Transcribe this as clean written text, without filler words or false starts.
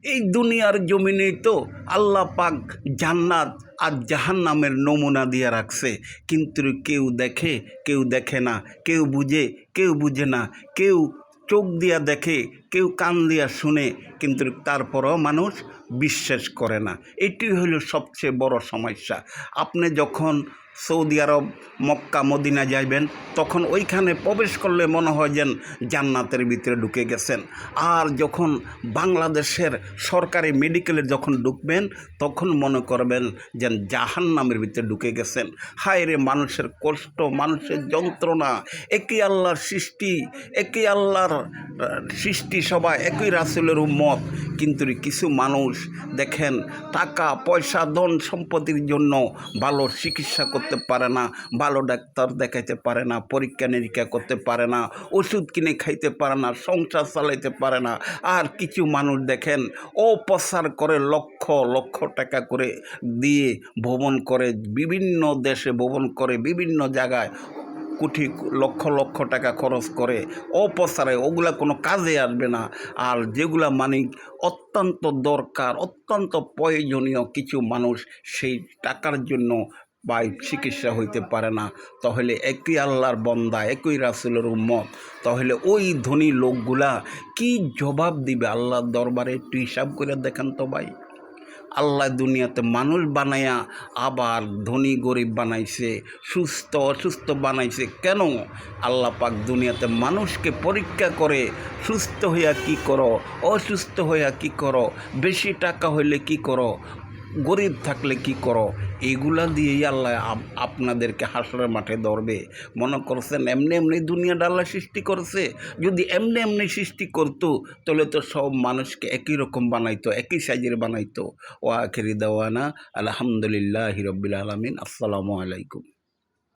এই দুনিয়ার জমিনেই তো আল্লাহ পাক জান্নাত আর জাহান্নামের নমুনা দিয়ে রাখছে, কিন্তু কেউ দেখে কেউ দেখে না, কেউ বুঝে কেউ বুঝে না, কেউ চোখ দিয়া দেখে কেউ কান দিয়া শুনে, কিন্তু তারপরও মানুষ বিশ্বাস করে না। এটি হলো সবচেয়ে বড় সমস্যা। আপনি যখন সৌদি আরব মক্কা মদিনা যাইবেন, তখন ওইখানে প্রবেশ করলে মনে হয় যেন জান্নাতের ভিতরে ঢুকে গেছেন। আর যখন বাংলাদেশের সরকারি মেডিকেলে যখন ঢুকবেন, তখন মনে করবেন যেন জাহান্নামের ভিতরে ঢুকে গেছেন। হায় রে, মানুষের কষ্ট, মানুষের যন্ত্রণা, একই আল্লাহর সৃষ্টি, একই আল্লাহর সৃষ্টি, সবাই একই রাসূলের উম্মত, কিন্তু কিছু মানুষ দেখেন টাকা পয়সা ধন সম্পত্তির জন্য ভালো চিকিৎসা করতে পারে না, ভালো ডাক্তার দেখাইতে পারে না, পরীক্ষা নিরীক্ষা করতে পারে না, ওষুধ কিনে খাইতে পারে না, সংসার চালাইতে পারে না। আর কিছু মানুষ দেখেন অপচার করে লক্ষ লক্ষ টাকা করে দিয়ে ভ্রমণ করে, বিভিন্ন দেশে ভ্রমণ করে, বিভিন্ন জায়গায় কোটি লক্ষ লক্ষ টাকা খরচ করে অপচারে, ওগুলা কোনো কাজে আসবে না। আর যেগুলা মানে অত্যন্ত দরকার, অত্যন্ত প্রয়োজনীয়, কিছু মানুষ সেই টাকার জন্য বা চিকিৎসা হইতে পারে না। তাহলে একই আল্লাহর বন্দা, একই রাসূলের উম্মত, তাহলে ওই ধনী লোকগুলা কি জবাব দিবে আল্লাহর দরবারে? একটু হিসাব করে দেখেন তো ভাই। আল্লাহ দুনিয়াতে মানুষ বানায়া আবার ধনী গরিব বানাইছে, সুস্থ অসুস্থ বানাইছে কেন? আল্লাহ পাক দুনিয়াতে মানুষকে পরীক্ষা করে, সুস্থ হইয়া কি করো, অসুস্থ হইয়া কি করো, বেশি টাকা হইলে কি করো, গরিব থাকলে কি করো, এইগুলা দিয়েই আল্লাহ আপনাদেরকে হাসরের মাঠে ধরবে। মনে করছেন এমনি এমনি দুনিয়াটা আল্লাহ সৃষ্টি করছে? যদি এমনি এমনি সৃষ্টি করতো, তাহলে তো সব মানুষকে একই রকম বানাইতো, একই সাইজের বানাইতো। ওয়া আখিরি দাওয়ানা আলহামদুলিল্লাহি রাব্বিল আলামিন। আসসালামু আলাইকুম।